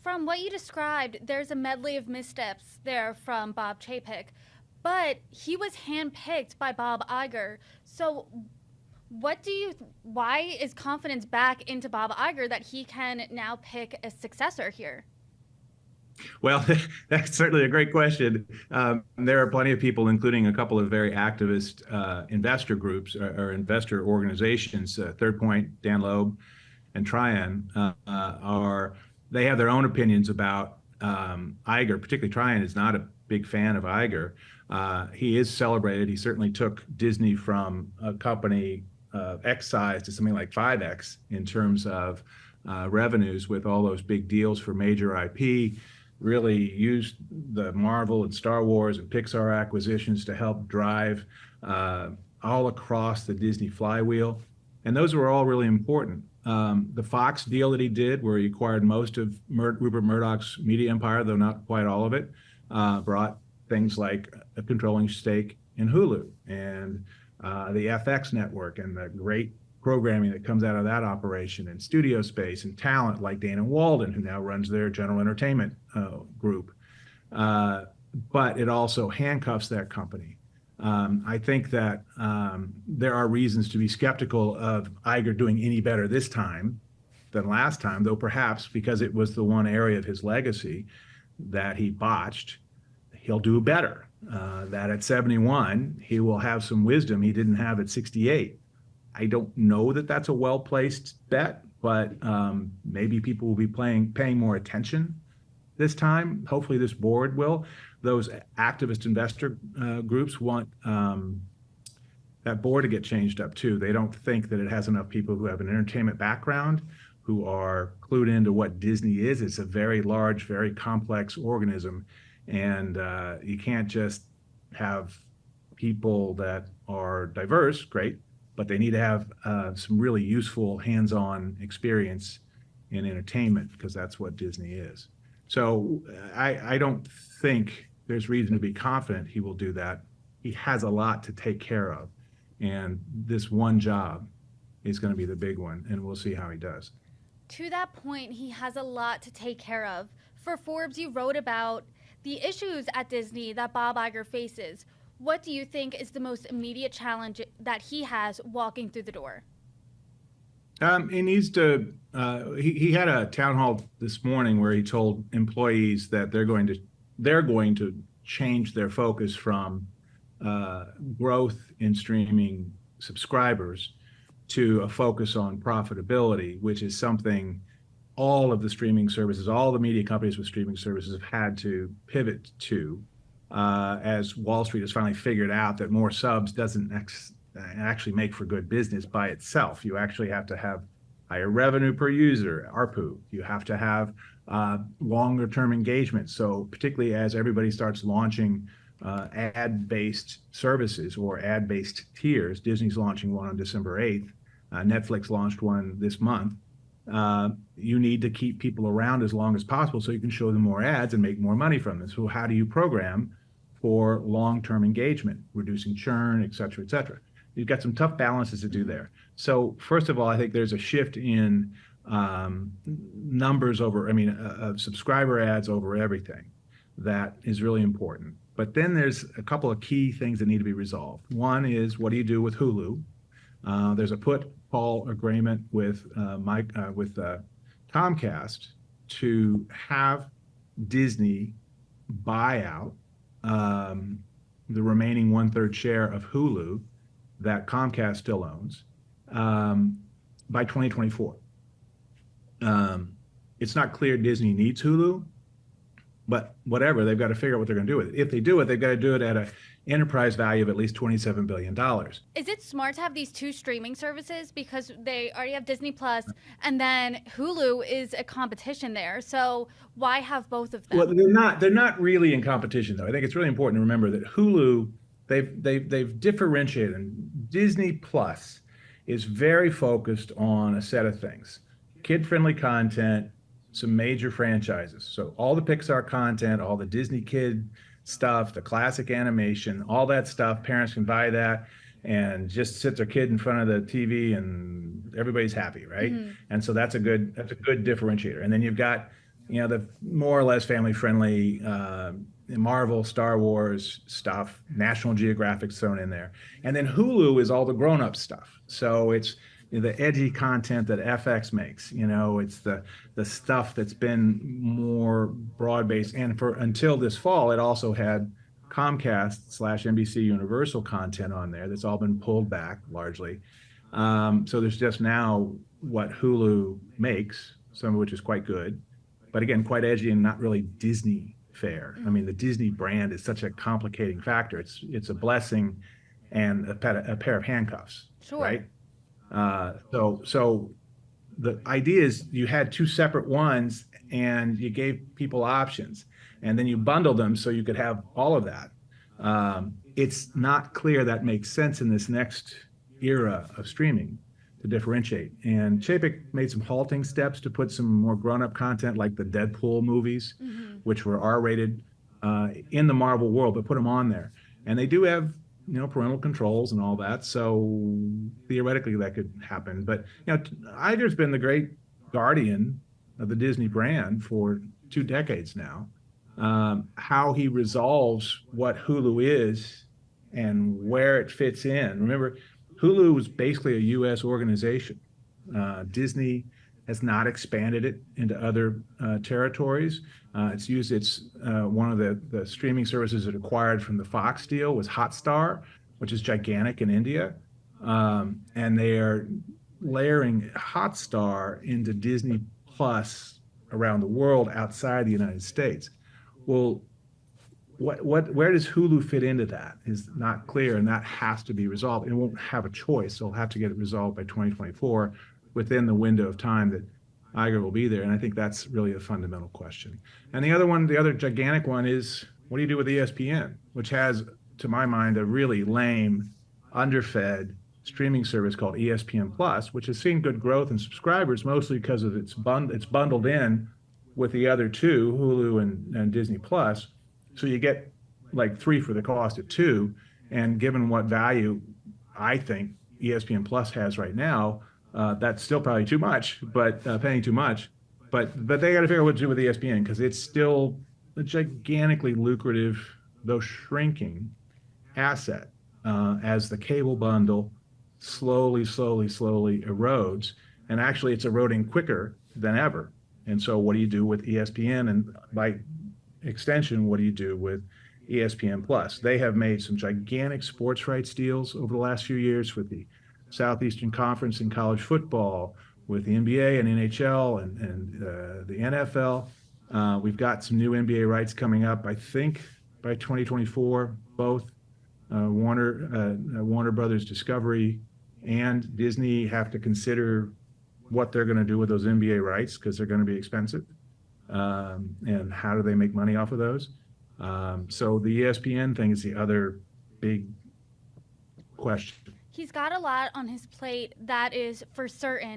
From what you described, there's a medley of missteps there from Bob Chapek, but he was handpicked by Bob Iger. So why is confidence back into Bob Iger that he can now pick a successor here? Well, that's certainly a great question. There are plenty of people, including a couple of very activist investor groups or investor organizations, Third Point, Dan Loeb, and Tryon, they have their own opinions about Iger. Particularly, Tryon is not a big fan of Iger. He is celebrated. He certainly took Disney from a company X size to something like 5X in terms of revenues with all those big deals for major IP. Really used the Marvel and Star Wars and Pixar acquisitions to help drive all across the Disney flywheel. And those were all really important. The Fox deal that he did, where he acquired most of Rupert Murdoch's media empire, though not quite all of it, brought things like a controlling stake in Hulu and the FX network and the great programming that comes out of that operation, and studio space and talent like Dana Walden, who now runs their general entertainment group. But it also handcuffs that company. I think that there are reasons to be skeptical of Iger doing any better this time than last time, though perhaps because it was the one area of his legacy that he botched, he'll do better. That at 71, he will have some wisdom he didn't have at 68. I don't know that that's a well-placed bet, but maybe people will be paying more attention this time. Hopefully this board will. Those activist investor groups want that board to get changed up too. They don't think that it has enough people who have an entertainment background, who are clued into what Disney is. It's a very large, very complex organism. And you can't just have people that are diverse, great, but they need to have some really useful hands-on experience in entertainment, because that's what Disney is. So I don't think there's reason to be confident he will do that. He has a lot to take care of, and this one job is going to be the big one, and we'll see how he does. To that point, he has a lot to take care of. For Forbes, you wrote about the issues at Disney that Bob Iger faces. What do you think is the most immediate challenge that he has walking through the door? He needs to. He had a town hall this morning where he told employees that they're going to change their focus from growth in streaming subscribers to a focus on profitability, which is something all of the streaming services, all the media companies with streaming services have had to pivot to, as Wall Street has finally figured out that more subs doesn't actually make for good business by itself. You actually have to have higher revenue per user, ARPU. You have to have longer term engagement. So particularly as everybody starts launching ad-based services or ad-based tiers, Disney's launching one on December 8th. Netflix launched one this month. You need to keep people around as long as possible so you can show them more ads and make more money from them. So how do you program for long-term engagement, reducing churn, et cetera, et cetera? You've got some tough balances to do there. So first of all, I think there's a shift in numbers of subscriber ads over everything. That is really important. But then there's a couple of key things that need to be resolved. One is, what do you do with Hulu? There's a put-call agreement with Comcast to have Disney buy out the remaining 1/3 share of Hulu that Comcast still owns by 2024. It's not clear Disney needs Hulu, but whatever, they've got to figure out what they're going to do with it. If they do it, they've got to do it at an enterprise value of at least $27 billion. Is it smart to have these two streaming services, because they already have Disney Plus, and then Hulu is a competition there? So why have both of them? Well, they're not really in competition, though. I think it's really important to remember that Hulu, they've differentiated. And Disney Plus is very focused on a set of things: kid-friendly content, some major franchises. So all the Pixar content, all the Disney kid stuff, the classic animation, all that stuff, parents can buy that and just sit their kid in front of the TV and everybody's happy, right? Mm-hmm. And so that's a good differentiator. And then you've got the more or less family friendly Marvel, Star Wars stuff, National Geographic's thrown in there. And then Hulu is all the grown up stuff. So it's the edgy content that FX makes. It's the stuff that's been more broad based. And for until this fall, it also had Comcast / NBC Universal content on there that's all been pulled back largely. So there's just now what Hulu makes, some of which is quite good, but again, quite edgy and not really Disney fare. I mean, the Disney brand is such a complicating factor. It's a blessing and a pair of handcuffs, Sure. right? So the idea is you had two separate ones and you gave people options, and then you bundled them so you could have all of that. It's not clear that makes sense in this next era of streaming to differentiate. And Chapek made some halting steps to put some more grown-up content like the Deadpool movies, which were R-rated in the Marvel world, but put them on there. And they do have parental controls and all that. So theoretically that could happen. But Iger's been the great guardian of the Disney brand for 2 decades now. How he resolves what Hulu is and where it fits in. Remember, Hulu was basically a U.S. organization. Disney has not expanded it into other territories. It's one of the streaming services it acquired from the Fox deal was Hotstar, which is gigantic in India. And they are layering Hotstar into Disney Plus around the world outside the United States. Well, where does Hulu fit into that is not clear, and that has to be resolved. It won't have a choice. They'll have to get it resolved by 2024 within the window of time that Iger will be there. And I think that's really a fundamental question. And the other gigantic one is, what do you do with ESPN, which has, to my mind, a really lame, underfed streaming service called ESPN Plus, which has seen good growth in subscribers, mostly because of it's bundled in with the other two, Hulu and Disney Plus. So you get like 3 for the cost of 2. And given what value I think ESPN Plus has right now, that's still probably too much, but paying too much. But they got to figure out what to do with ESPN because it's still a gigantically lucrative, though shrinking, asset as the cable bundle slowly erodes. And actually, it's eroding quicker than ever. And so what do you do with ESPN? And by extension, what do you do with ESPN Plus? They have made some gigantic sports rights deals over the last few years with the Southeastern Conference in college football, with the NBA and NHL and the NFL. We've got some new NBA rights coming up, I think, by 2024. Both Warner Brothers Discovery and Disney have to consider what they're going to do with those NBA rights because they're going to be expensive. And how do they make money off of those? So the ESPN thing is the other big question. He's got a lot on his plate, that is for certain.